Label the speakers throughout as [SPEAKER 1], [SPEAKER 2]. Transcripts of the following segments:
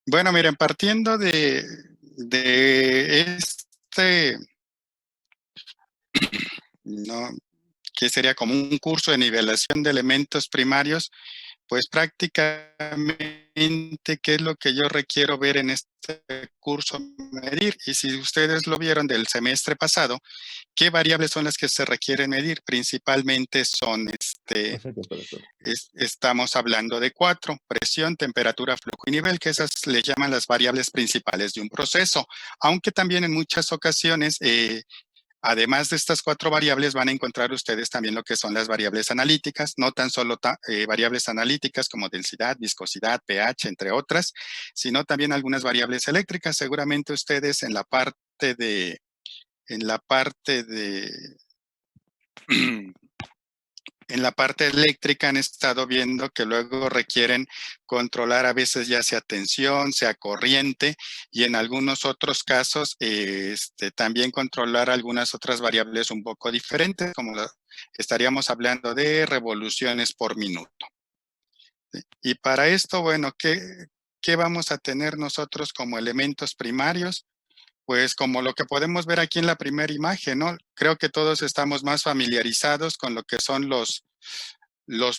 [SPEAKER 1] Bueno, miren, partiendo de ¿no? Que sería como un curso de nivelación de elementos primarios, pues prácticamente qué es lo que yo requiero ver en este curso medir. Y si ustedes lo vieron del semestre pasado, ¿qué variables son las que se requieren medir? Principalmente son
[SPEAKER 2] Masa y temperatura.
[SPEAKER 1] estamos hablando de 4: presión, temperatura, flujo y nivel, que esas le llaman las variables principales de un proceso, aunque también en muchas ocasiones, además de estas 4 variables, van a encontrar ustedes también lo que son las variables analíticas, no tan solo variables analíticas como densidad, viscosidad, pH, entre otras, sino también algunas variables eléctricas. Seguramente ustedes en la parte de en la parte eléctrica han estado viendo que luego requieren controlar a veces ya sea tensión, sea corriente, y en algunos otros casos también controlar algunas otras variables un poco diferentes, como estaríamos hablando de revoluciones por minuto. Y para esto, bueno, ¿qué vamos a tener nosotros como elementos primarios? Pues como lo que podemos ver aquí en la primera imagen, ¿no? Creo que todos estamos más familiarizados con lo que son los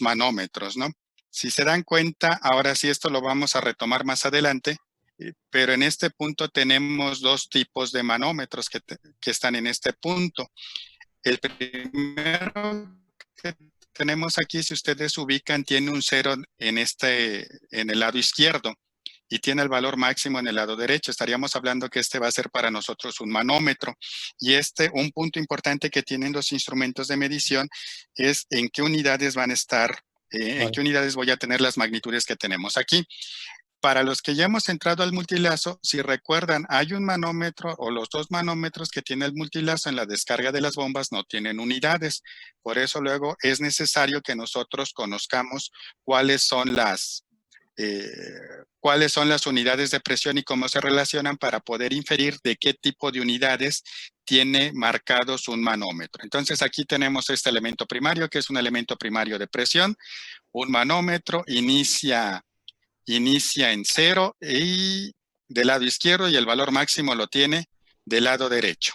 [SPEAKER 1] manómetros, ¿no? Si se dan cuenta, ahora sí esto lo vamos a retomar más adelante, pero en este punto tenemos 2 tipos de manómetros que están en este punto. El primero que tenemos aquí, si ustedes ubican, tiene un 0 en el lado izquierdo y tiene el valor máximo en el lado derecho. Estaríamos hablando que este va a ser para nosotros un manómetro. Y un punto importante que tienen los instrumentos de medición es en qué unidades van a estar, en qué unidades voy a tener las magnitudes que tenemos aquí. Para los que ya hemos entrado al multilazo, si recuerdan, hay un manómetro o los 2 manómetros que tiene el multilazo en la descarga de las bombas no tienen unidades. Por eso luego es necesario que nosotros conozcamos cuáles son eh, cuáles son las unidades de presión y cómo se relacionan para poder inferir de qué tipo de unidades tiene marcados un manómetro. Entonces aquí tenemos este elemento primario, que es un elemento primario de presión. Un manómetro inicia en 0 y del lado izquierdo, y el valor máximo lo tiene del lado derecho.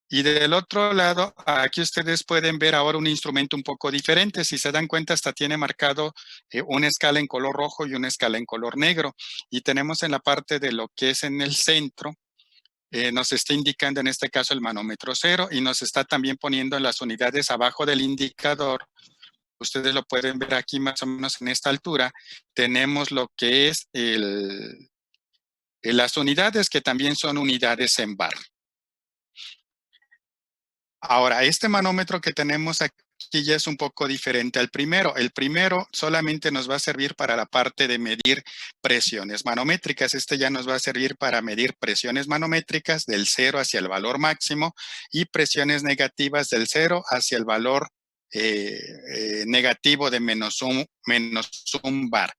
[SPEAKER 1] Y del otro lado, aquí ustedes pueden ver ahora un instrumento un poco diferente. Si se dan cuenta, hasta tiene marcado una escala en color rojo y una escala en color negro. Y tenemos en la parte de lo que es en el centro, nos está indicando en este caso el manómetro 0, y nos está también poniendo las unidades abajo del indicador. Ustedes lo pueden ver aquí más o menos en esta altura. Tenemos lo que es las unidades, que también son unidades en bar. Ahora, este manómetro que tenemos aquí ya es un poco diferente al primero. El primero solamente nos va a servir para la parte de medir presiones manométricas. Este ya nos va a servir para medir presiones manométricas del 0 hacia el valor máximo y presiones negativas del 0 hacia el valor negativo de menos un bar.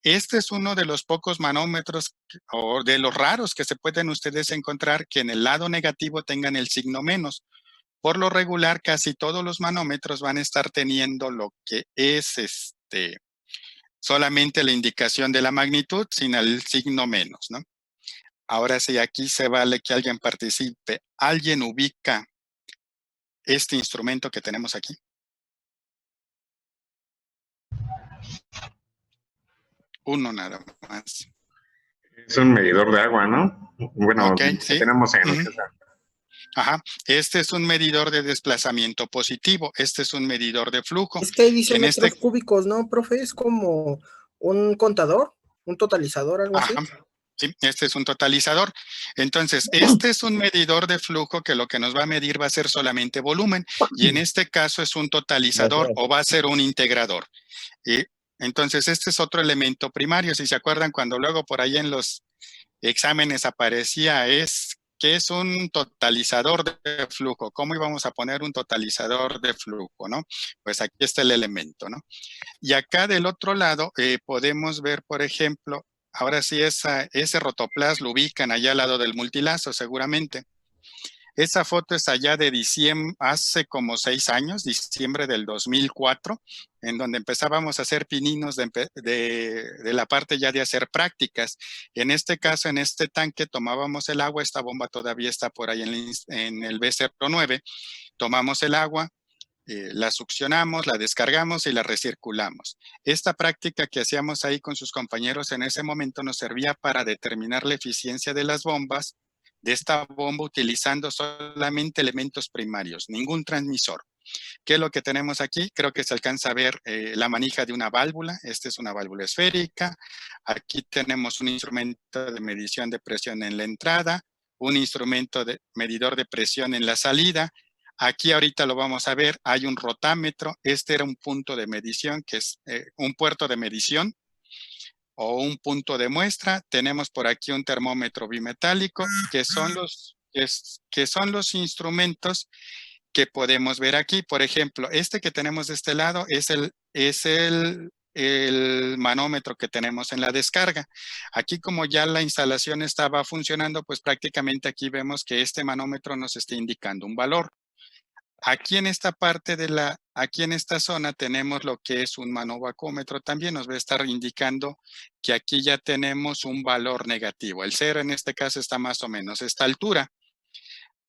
[SPEAKER 1] Este es uno de los pocos manómetros o de los raros que se pueden ustedes encontrar que en el lado negativo tengan el signo menos. Por lo regular, casi todos los manómetros van a estar teniendo lo que es solamente la indicación de la magnitud sin el signo menos, ¿no? Ahora sí, aquí se vale que alguien participe. ¿Alguien ubica este instrumento que tenemos aquí? Uno nada más.
[SPEAKER 3] Es un medidor de agua, ¿no? Bueno,
[SPEAKER 1] Ok, sí.
[SPEAKER 3] tenemos en
[SPEAKER 1] Ajá, este es un medidor de desplazamiento positivo, este es un medidor de flujo.
[SPEAKER 4] Es que ahí dice
[SPEAKER 1] En
[SPEAKER 4] metros cúbicos, ¿no, profe? Es como un contador, un totalizador, algo así.
[SPEAKER 1] Sí, este es un totalizador. Entonces, este es un medidor de flujo que lo que nos va a medir va a ser solamente volumen, y en este caso es un totalizador o va a ser un integrador. Y entonces, este es otro elemento primario. Si se acuerdan, cuando luego por ahí en los exámenes aparecía ¿qué es un totalizador de flujo? ¿Cómo íbamos a poner un totalizador de flujo, no? Pues aquí está el elemento, ¿no? Y acá del otro lado podemos ver, por ejemplo, ahora sí ese rotoplas lo ubican allá al lado del multilazo seguramente. Esa foto es allá de diciembre, hace como 6 años, diciembre del 2004, en donde empezábamos a hacer pininos de la parte ya de hacer prácticas. En este caso, en este tanque tomábamos el agua, esta bomba todavía está por ahí en el B09, tomamos el agua, la succionamos, la descargamos y la recirculamos. Esta práctica que hacíamos ahí con sus compañeros en ese momento nos servía para determinar la eficiencia de las bombas, de esta bomba utilizando solamente elementos primarios, ningún transmisor. ¿Qué es lo que tenemos aquí? Creo que se alcanza a ver la manija de una válvula. Esta es una válvula esférica. Aquí tenemos un instrumento de medición de presión en la entrada, un instrumento de medidor de presión en la salida. Aquí ahorita lo vamos a ver, hay un rotámetro. Este era un punto de medición, que es un puerto de medición o un punto de muestra. Tenemos por aquí un termómetro bimetálico, que son los instrumentos que podemos ver aquí. Por ejemplo, este que tenemos de este lado es el manómetro que tenemos en la descarga. Aquí, como ya la instalación estaba funcionando, pues prácticamente aquí vemos que este manómetro nos está indicando un valor. Aquí en esta parte aquí en esta zona tenemos lo que es un manovacúmetro. También nos va a estar indicando que aquí ya tenemos un valor negativo. El 0 en este caso está más o menos a esta altura.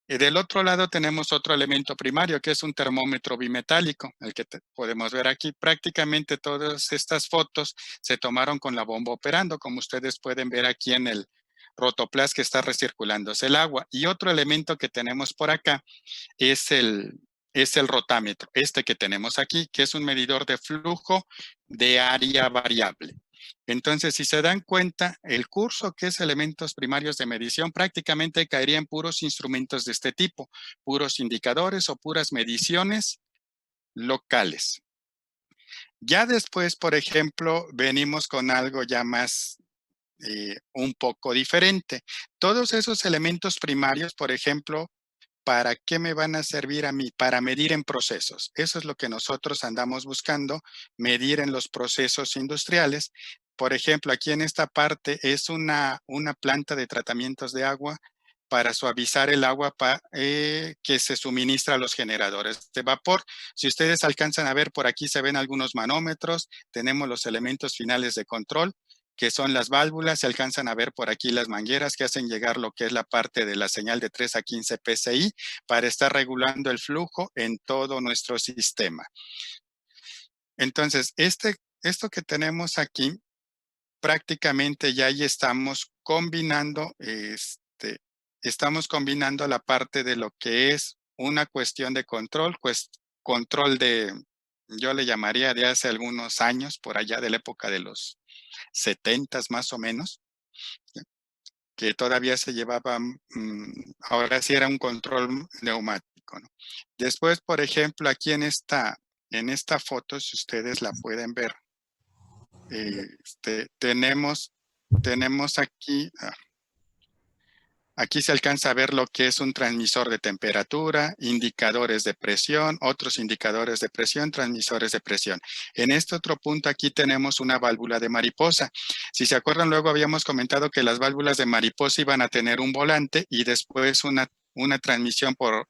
[SPEAKER 1] Del otro lado tenemos otro elemento primario, que es un termómetro bimetálico, el que podemos ver aquí. Prácticamente todas estas fotos se tomaron con la bomba operando, como ustedes pueden ver aquí en el rotoplas que está recirculándose el agua. Y otro elemento que tenemos por acá es el rotámetro, este que tenemos aquí, que es un medidor de flujo de área variable. Entonces, si se dan cuenta, el curso que es elementos primarios de medición prácticamente caería en puros instrumentos de este tipo, puros indicadores o puras mediciones locales. Ya después, por ejemplo, venimos con algo ya más un poco diferente. Todos esos elementos primarios, por ejemplo, ¿para qué me van a servir a mí? Para medir en procesos. Eso es lo que nosotros andamos buscando, medir en los procesos industriales. Por ejemplo, aquí en esta parte es una planta de tratamientos de agua para suavizar el agua que se suministra a los generadores de vapor. Si ustedes alcanzan a ver, por aquí se ven algunos manómetros, tenemos los elementos finales de control, que son las válvulas. Se alcanzan a ver por aquí las mangueras que hacen llegar lo que es la parte de la señal de 3 a 15 PSI para estar regulando el flujo en todo nuestro sistema. Entonces, esto que tenemos aquí, prácticamente ya ahí estamos combinando, la parte de lo que es una cuestión de control, pues control yo le llamaría de hace algunos años, por allá de la época de los 70s más o menos, que todavía se llevaba, ahora sí era un control neumático, ¿no? Después, por ejemplo, aquí en esta foto, si ustedes la pueden ver, tenemos aquí, aquí se alcanza a ver lo que es un transmisor de temperatura, indicadores de presión, otros indicadores de presión, transmisores de presión. En este otro punto aquí tenemos una válvula de mariposa. Si se acuerdan, luego habíamos comentado que las válvulas de mariposa iban a tener un volante y después una transmisión por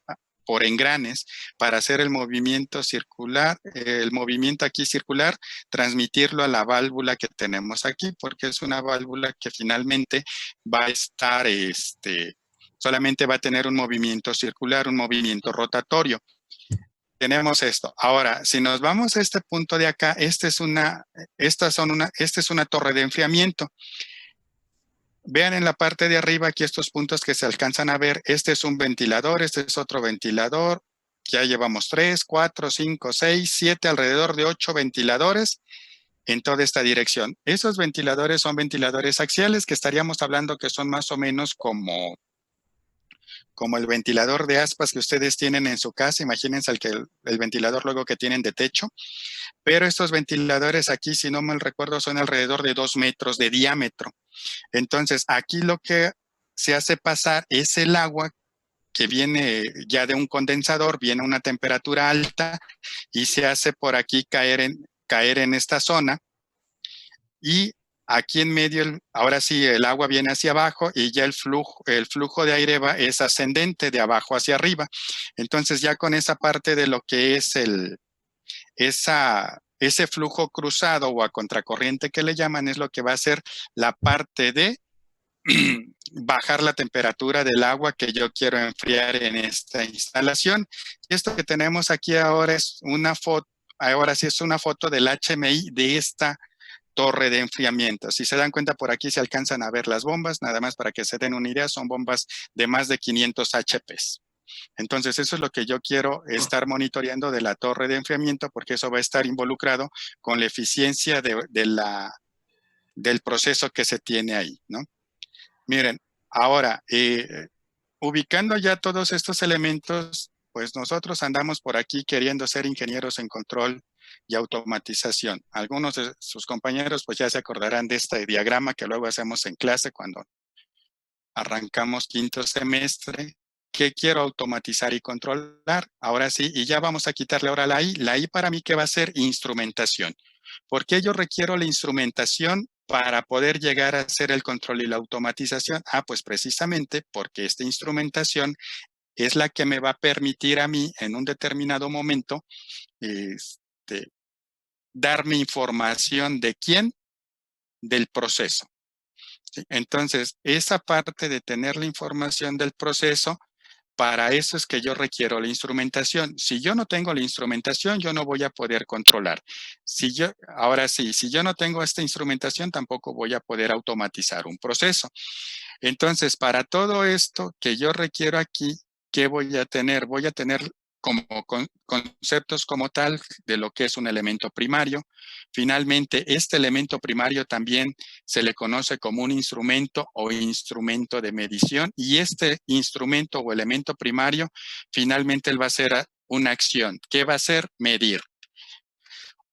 [SPEAKER 1] engranes para hacer el movimiento circular, aquí circular, transmitirlo a la válvula que tenemos aquí, porque es una válvula que finalmente va a estar, solamente va a tener un movimiento circular, un movimiento rotatorio. Tenemos esto. Ahora, si nos vamos a este punto de acá, esta es una torre de enfriamiento. Vean en la parte de arriba aquí estos puntos que se alcanzan a ver. Este es un ventilador, este es otro ventilador. Ya llevamos 3, 4, 5, 6, 7, alrededor de 8 ventiladores en toda esta dirección. Esos ventiladores son ventiladores axiales, que estaríamos hablando que son más o menos como el ventilador de aspas que ustedes tienen en su casa. Imagínense el ventilador luego que tienen de techo. Pero estos ventiladores aquí, si no mal recuerdo, son alrededor de 2 metros de diámetro. Entonces, aquí lo que se hace pasar es el agua que viene ya de un condensador, viene a una temperatura alta y se hace por aquí caer en esta zona. Y Aquí en medio, ahora sí, el agua viene hacia abajo y ya el flujo de aire es ascendente de abajo hacia arriba. Entonces ya con esa parte de lo que es ese flujo cruzado o a contracorriente que le llaman es lo que va a ser la parte de bajar la temperatura del agua que yo quiero enfriar en esta instalación. Y esto que tenemos aquí ahora es una foto, ahora sí es una foto del HMI de esta torre de enfriamiento. Si se dan cuenta, por aquí se alcanzan a ver las bombas, nada más para que se den una idea, son bombas de más de 500 HPs. Entonces, eso es lo que yo quiero estar monitoreando de la torre de enfriamiento, porque eso va a estar involucrado con la eficiencia del proceso que se tiene ahí, ¿no? Miren, ahora, ubicando ya todos estos elementos, pues nosotros andamos por aquí queriendo ser ingenieros en control y automatización. Algunos de sus compañeros pues ya se acordarán de este diagrama que luego hacemos en clase cuando arrancamos quinto semestre. ¿Qué quiero automatizar y controlar? Ahora sí, y ya vamos a quitarle ahora la I. La I para mí, ¿qué va a ser? Instrumentación. ¿Por qué yo requiero la instrumentación para poder llegar a hacer el control y la automatización? Pues precisamente porque esta instrumentación es la que me va a permitir a mí en un determinado momento darme información de quién, del proceso. ¿Sí? Entonces, esa parte de tener la información del proceso, para eso es que yo requiero la instrumentación. Si yo no tengo la instrumentación, yo no voy a poder controlar. Ahora sí, si yo no tengo esta instrumentación, tampoco voy a poder automatizar un proceso. Entonces, para todo esto que yo requiero aquí, ¿qué voy a tener? Voy a tener como conceptos como tal de lo que es un elemento primario. Finalmente, este elemento primario también se le conoce como un instrumento o instrumento de medición, y este instrumento o elemento primario, finalmente él va a ser una acción. ¿Qué va a hacer? Medir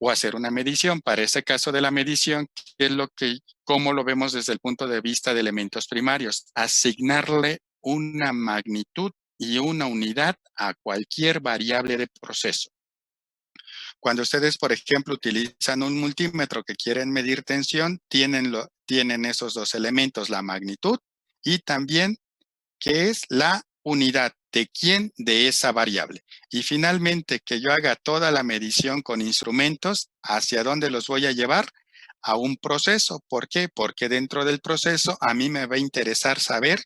[SPEAKER 1] o hacer una medición. Para ese caso de la medición, ¿qué es cómo lo vemos desde el punto de vista de elementos primarios? Asignarle una magnitud y una unidad a cualquier variable de proceso. Cuando ustedes, por ejemplo, utilizan un multímetro que quieren medir tensión, tienen esos dos elementos, la magnitud y también qué es la unidad de quién de esa variable. Y finalmente, que yo haga toda la medición con instrumentos, ¿hacia dónde los voy a llevar? A un proceso. ¿Por qué? Porque dentro del proceso a mí me va a interesar saber,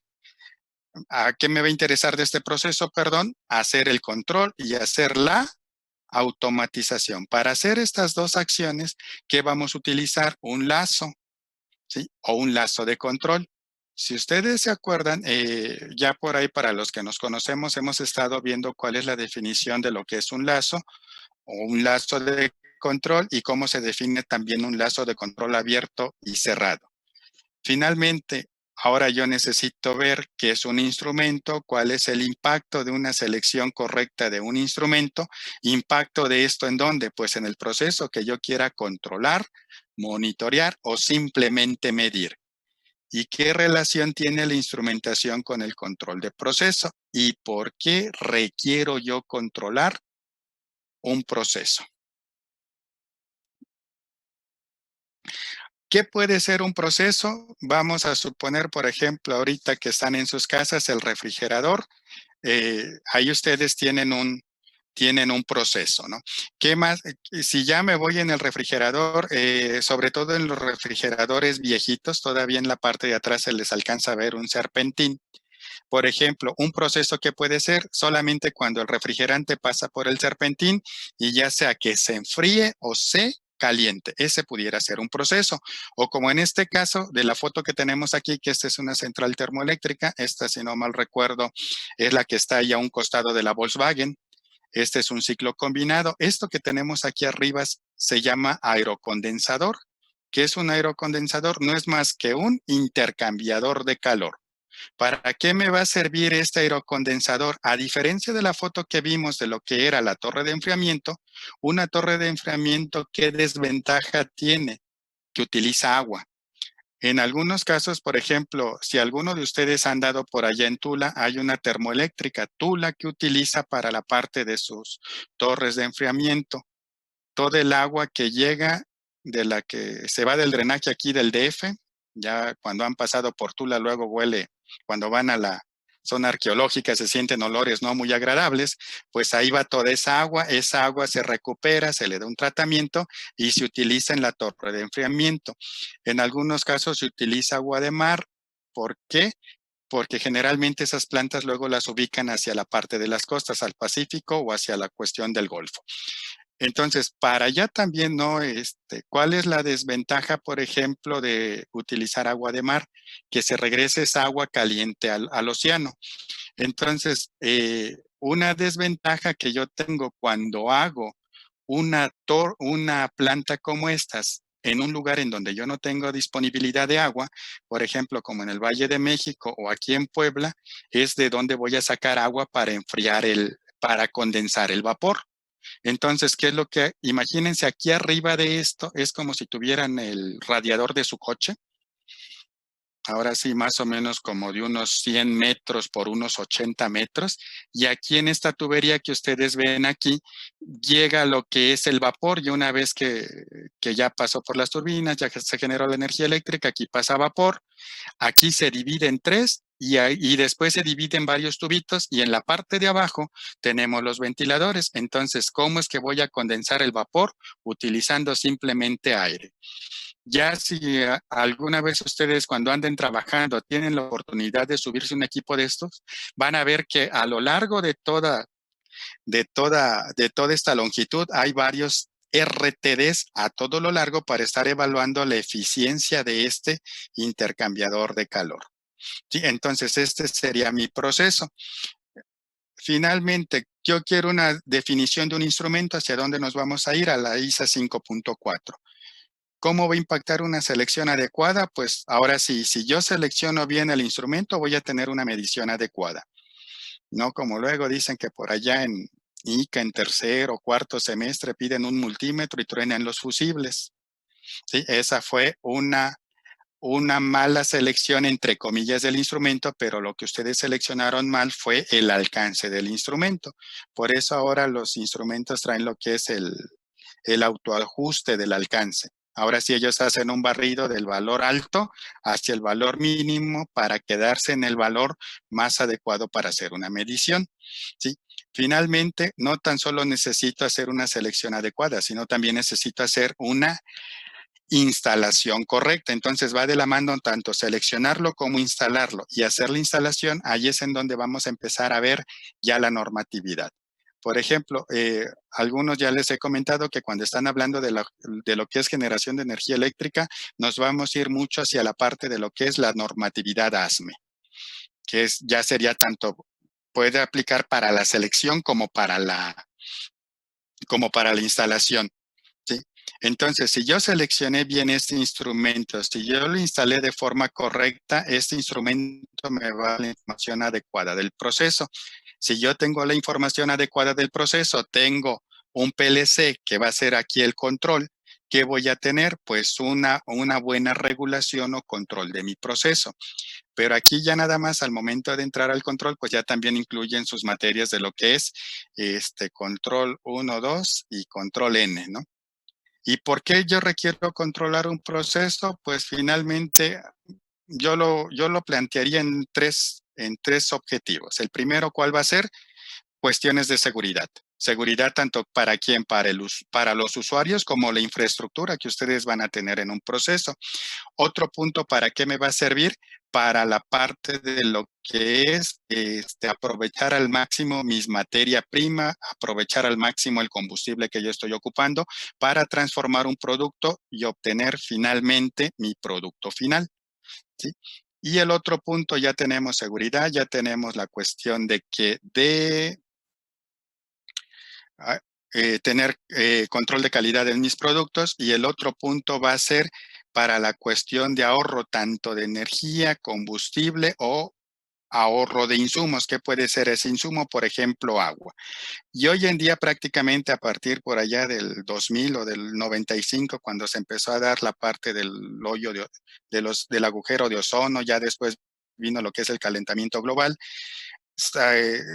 [SPEAKER 1] ¿a qué me va a interesar de este proceso? Perdón, hacer el control y hacer la automatización. Para hacer estas dos acciones, ¿qué vamos a utilizar? Un lazo, ¿sí? O un lazo de control. Si ustedes se acuerdan, ya por ahí para los que nos conocemos hemos estado viendo cuál es la definición de lo que es un lazo o un lazo de control y cómo se define también un lazo de control abierto y cerrado. Finalmente, ahora yo necesito ver qué es un instrumento, cuál es el impacto de una selección correcta de un instrumento. ¿Impacto de esto en dónde? Pues en el proceso que yo quiera controlar, monitorear o simplemente medir. ¿Y qué relación tiene la instrumentación con el control de proceso? ¿Y por qué requiero yo controlar un proceso? ¿Qué puede ser un proceso? Vamos a suponer, por ejemplo, ahorita que están en sus casas, el refrigerador. Ahí ustedes tienen un proceso, ¿no? ¿Qué más? Si ya me voy en el refrigerador, sobre todo en los refrigeradores viejitos, todavía en la parte de atrás se les alcanza a ver un serpentín. Por ejemplo, un proceso que puede ser solamente cuando el refrigerante pasa por el serpentín y ya sea que se enfríe o se caliente. Ese pudiera ser un proceso. O como en este caso de la foto que tenemos aquí, que esta es una central termoeléctrica. Esta, si no mal recuerdo, es la que está ahí a un costado de la Volkswagen. Este es un ciclo combinado. Esto que tenemos aquí arriba se llama aerocondensador. ¿Qué es un aerocondensador? No es más que un intercambiador de calor. ¿Para qué me va a servir este aerocondensador? A diferencia de la foto que vimos de lo que era la torre de enfriamiento, una torre de enfriamiento, ¿qué desventaja tiene? Que utiliza agua. En algunos casos, por ejemplo, si alguno de ustedes ha andado por allá en Tula, hay una termoeléctrica Tula que utiliza para la parte de sus torres de enfriamiento. Todo el agua que llega que se va del drenaje aquí del DF, ya cuando han pasado por Tula, luego huele, cuando van a la zona arqueológica se sienten olores no muy agradables, pues ahí va toda esa agua se recupera, se le da un tratamiento y se utiliza en la torre de enfriamiento. En algunos casos se utiliza agua de mar. ¿Por qué? Porque generalmente esas plantas luego las ubican hacia la parte de las costas, al Pacífico o hacia la cuestión del Golfo. Entonces, para allá también, ¿no? ¿Cuál es la desventaja, por ejemplo, de utilizar agua de mar? Que se regrese esa agua caliente al océano. Entonces, una desventaja que yo tengo cuando hago una planta como estas en un lugar en donde yo no tengo disponibilidad de agua, por ejemplo, como en el Valle de México o aquí en Puebla, es de donde voy a sacar agua para enfriar para condensar el vapor. Entonces, ¿qué es lo que? Imagínense aquí arriba de esto, es como si tuvieran el radiador de su coche. Ahora sí, más o menos como de unos 100 metros por unos 80 metros. Y aquí en esta tubería que ustedes ven aquí, llega lo que es el vapor. Y una vez que ya pasó por las turbinas, ya que se generó la energía eléctrica, aquí pasa vapor. Aquí se divide en tres y después se divide en varios tubitos y en la parte de abajo tenemos los ventiladores. Entonces, ¿cómo es que voy a condensar el vapor? Utilizando simplemente aire. Ya si alguna vez ustedes cuando anden trabajando tienen la oportunidad de subirse un equipo de estos, van a ver que a lo largo de toda esta longitud hay varios RTDs a todo lo largo para estar evaluando la eficiencia de este intercambiador de calor. ¿Sí? Entonces, este sería mi proceso. Finalmente, yo quiero una definición de un instrumento hacia dónde nos vamos a ir, a la ISA 5.4. ¿Cómo va a impactar una selección adecuada? Pues ahora sí, si yo selecciono bien el instrumento, voy a tener una medición adecuada. No como luego dicen que por allá en ICA, en tercer o cuarto semestre, piden un multímetro y truenan los fusibles. ¿Sí? Esa fue una mala selección, entre comillas, del instrumento, pero lo que ustedes seleccionaron mal fue el alcance del instrumento. Por eso ahora los instrumentos traen lo que es el autoajuste del alcance. Ahora sí ellos hacen un barrido del valor alto hacia el valor mínimo para quedarse en el valor más adecuado para hacer una medición. ¿Sí? Finalmente, no tan solo necesito hacer una selección adecuada, sino también necesito hacer una instalación correcta. Entonces va de la mano tanto seleccionarlo como instalarlo y hacer la instalación. Ahí es en donde vamos a empezar a ver ya la normatividad. Por ejemplo, algunos ya les he comentado que cuando están hablando de lo que es generación de energía eléctrica, nos vamos a ir mucho hacia la parte de lo que es la normatividad ASME, que ya sería tanto, puede aplicar para la selección como para la instalación. ¿Sí? Entonces, si yo seleccioné bien este instrumento, si yo lo instalé de forma correcta, este instrumento me va a dar la información adecuada del proceso. Si yo tengo la información adecuada del proceso, tengo un PLC que va a ser aquí el control. ¿Qué voy a tener? Pues una buena regulación o control de mi proceso. Pero aquí ya nada más al momento de entrar al control, pues ya también incluyen sus materias de lo que es control 1, 2 y control N, ¿no? ¿Y por qué yo requiero controlar un proceso? Pues finalmente yo lo plantearía en tres objetivos. El primero, ¿cuál va a ser? Cuestiones de seguridad. Seguridad tanto para quién, para los usuarios, como la infraestructura que ustedes van a tener en un proceso. Otro punto, ¿para qué me va a servir? Para la parte de lo que es aprovechar al máximo mis materia prima, aprovechar al máximo el combustible que yo estoy ocupando para transformar un producto y obtener finalmente mi producto final. ¿Sí? Y el otro punto, ya tenemos seguridad, ya tenemos la cuestión de tener control de calidad en mis productos, y el otro punto va a ser para la cuestión de ahorro tanto de energía, combustible o ahorro de insumos. ¿Qué puede ser ese insumo? Por ejemplo, agua. Y hoy en día prácticamente a partir por allá del 2000 o del 95, cuando se empezó a dar la parte del hoyo del agujero de ozono, ya después vino lo que es el calentamiento global,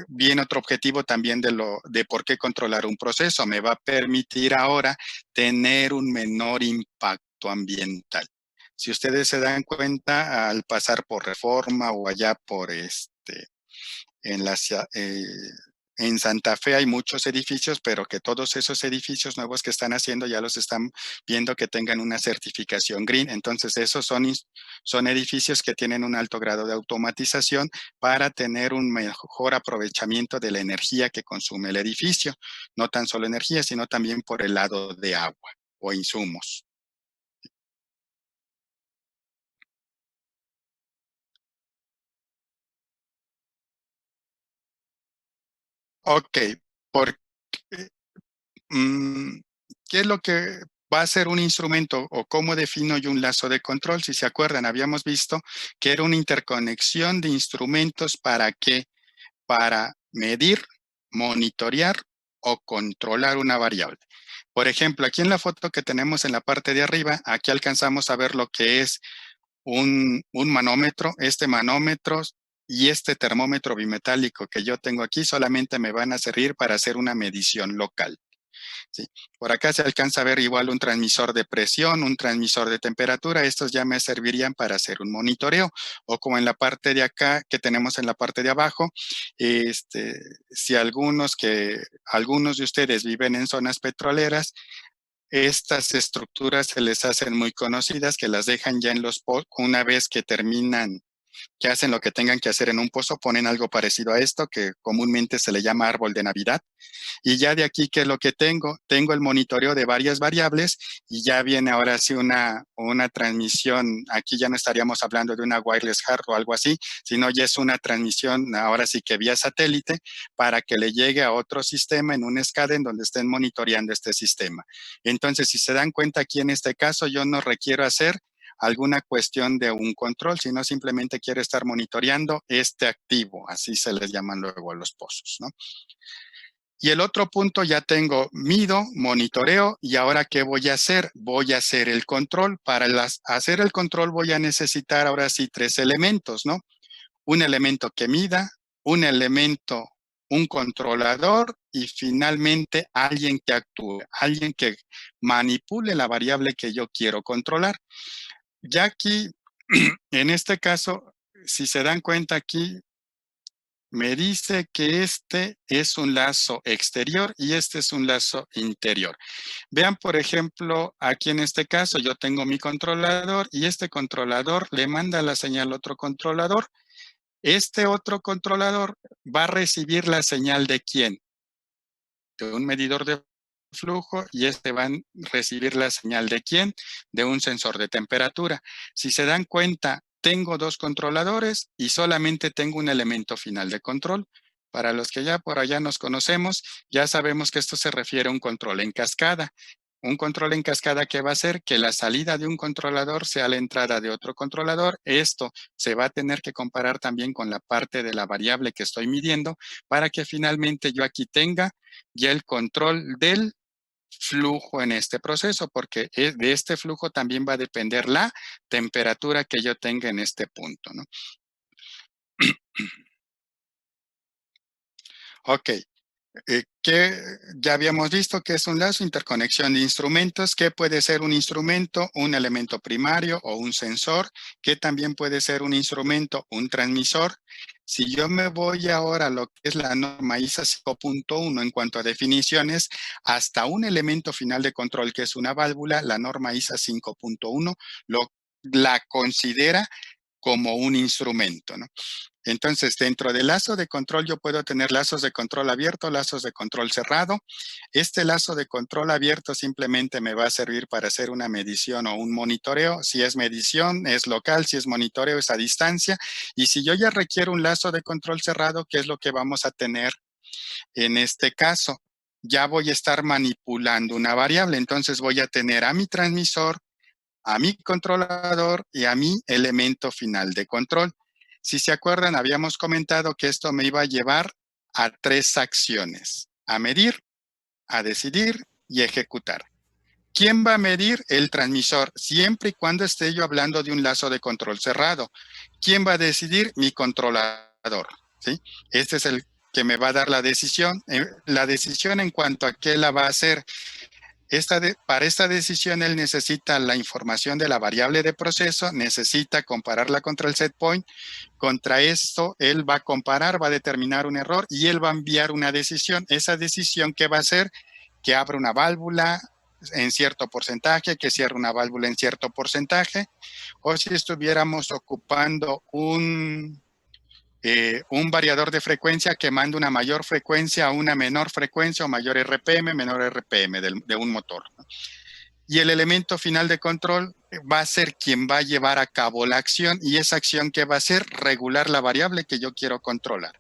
[SPEAKER 1] viene otro objetivo también de por qué controlar un proceso. Me va a permitir ahora tener un menor impacto ambiental. Si ustedes se dan cuenta, al pasar por Reforma o allá por en en Santa Fe hay muchos edificios, pero que todos esos edificios nuevos que están haciendo ya los están viendo que tengan una certificación green. Entonces, esos son edificios que tienen un alto grado de automatización para tener un mejor aprovechamiento de la energía que consume el edificio. No tan solo energía, sino también por el lado de agua o insumos. Ok, porque ¿qué es lo que va a ser un instrumento o cómo defino yo un lazo de control? Si se acuerdan, habíamos visto que era una interconexión de instrumentos ¿para qué? Para medir, monitorear o controlar una variable. Por ejemplo, aquí en la foto que tenemos en la parte de arriba, aquí alcanzamos a ver lo que es un manómetro. Este manómetro y este termómetro bimetálico que yo tengo aquí solamente me van a servir para hacer una medición local. ¿Sí? Por acá se alcanza a ver igual un transmisor de presión, un transmisor de temperatura. Estos ya me servirían para hacer un monitoreo. O como en la parte de acá, que tenemos en la parte de abajo, si algunos de ustedes viven en zonas petroleras, estas estructuras se les hacen muy conocidas, que las dejan ya en los pozos una vez que terminan, que hacen lo que tengan que hacer en un pozo, ponen algo parecido a esto, que comúnmente se le llama árbol de Navidad. Y ya de aquí, ¿qué es lo que tengo? Tengo el monitoreo de varias variables y ya viene ahora sí una transmisión. Aquí ya no estaríamos hablando de una wireless HART o algo así, sino ya es una transmisión ahora sí que vía satélite para que le llegue a otro sistema en un SCADA en donde estén monitoreando este sistema. Entonces, si se dan cuenta aquí en este caso, yo no requiero hacer alguna cuestión de un control, sino simplemente quiero estar monitoreando este activo, así se les llaman luego a los pozos, ¿no? Y el otro punto ya tengo, mido, monitoreo, y ahora ¿qué voy a hacer? Voy a hacer el control. Para hacer el control voy a necesitar ahora sí 3 elementos, ¿no? Un elemento que mida, un elemento, un controlador y finalmente alguien que actúe, alguien que manipule la variable que yo quiero controlar. Ya aquí, en este caso, si se dan cuenta aquí, me dice que este es un lazo exterior y este es un lazo interior. Vean, por ejemplo, aquí en este caso yo tengo mi controlador y este controlador le manda la señal a otro controlador. Este otro controlador va a recibir la señal ¿de quién? De un medidor de flujo y este va a recibir la señal ¿de quién? De un sensor de temperatura. Si se dan cuenta, tengo 2 controladores y solamente tengo un elemento final de control. Para los que ya por allá nos conocemos, ya sabemos que esto se refiere a un control en cascada. Un control en cascada que va a hacer que la salida de un controlador sea la entrada de otro controlador. Esto se va a tener que comparar también con la parte de la variable que estoy midiendo para que finalmente yo aquí tenga ya el control del flujo en este proceso, porque de este flujo también va a depender la temperatura que yo tenga en este punto, ¿no? Ok, que ya habíamos visto que es un lazo, interconexión de instrumentos, que puede ser un instrumento, un elemento primario o un sensor, que también puede ser un instrumento, un transmisor. Si yo me voy ahora a lo que es la norma ISA 5.1 en cuanto a definiciones, hasta un elemento final de control que es una válvula, la norma ISA 5.1 la considera como un instrumento, ¿no? Entonces, dentro del lazo de control yo puedo tener lazos de control abierto, lazos de control cerrado. Este lazo de control abierto simplemente me va a servir para hacer una medición o un monitoreo. Si es medición, es local. Si es monitoreo, es a distancia. Y si yo ya requiero un lazo de control cerrado, ¿qué es lo que vamos a tener en este caso? Ya voy a estar manipulando una variable. Entonces, voy a tener a mi transmisor, a mi controlador y a mi elemento final de control. Si se acuerdan, habíamos comentado que esto me iba a llevar a 3 acciones: a medir, a decidir y ejecutar. ¿Quién va a medir? El transmisor, siempre y cuando esté yo hablando de un lazo de control cerrado. ¿Quién va a decidir? Mi controlador. ¿sí? Este es el que me va a dar la decisión. La decisión en cuanto a qué la va a hacer. Para esta decisión él necesita la información de la variable de proceso, necesita compararla contra el set point. Contra esto él va a comparar, va a determinar un error y él va a enviar una decisión. Esa decisión, ¿qué va a hacer? Que abra una válvula en cierto porcentaje, que cierre una válvula en cierto porcentaje, o si estuviéramos ocupando un variador de frecuencia que manda una mayor frecuencia a una menor frecuencia o mayor RPM, menor RPM de un motor, ¿no? Y el elemento final de control va a ser quien va a llevar a cabo la acción, y esa acción que va a hacer, regular la variable que yo quiero controlar.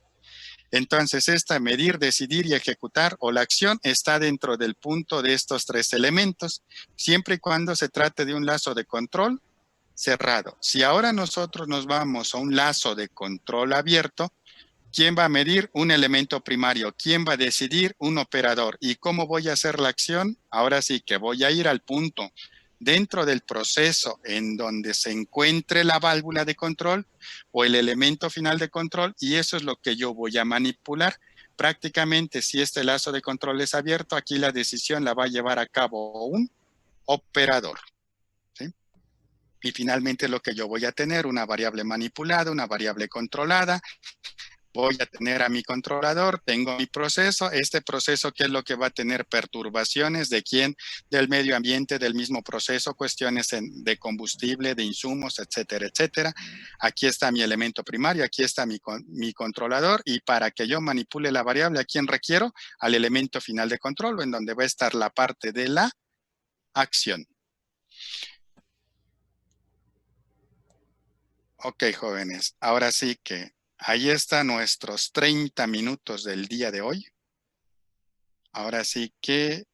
[SPEAKER 1] Entonces, esta medir, decidir y ejecutar o la acción está dentro del punto de estos tres elementos, siempre y cuando se trate de un lazo de control cerrado. Si ahora nosotros nos vamos a un lazo de control abierto, ¿quién va a medir? Un elemento primario. ¿Quién va a decidir? Un operador. ¿Y cómo voy a hacer la acción? Ahora sí que voy a ir al punto dentro del proceso en donde se encuentre la válvula de control o el elemento final de control, y eso es lo que yo voy a manipular. Prácticamente, si este lazo de control es abierto, aquí la decisión la va a llevar a cabo un operador, ¿sí? Y finalmente lo que yo voy a tener, una variable manipulada, una variable controlada. Voy a tener a mi controlador, tengo mi proceso. Este proceso, ¿qué es lo que va a tener? Perturbaciones de quién, del medio ambiente, del mismo proceso, cuestiones de combustible, de insumos, etcétera, etcétera. Aquí está mi elemento primario, aquí está mi controlador, y para que yo manipule la variable, ¿a quién requiero? Al elemento final de control, en donde va a estar la parte de la acción. Ok, jóvenes, ahora sí que ahí están nuestros 30 minutos del día de hoy. Ahora sí que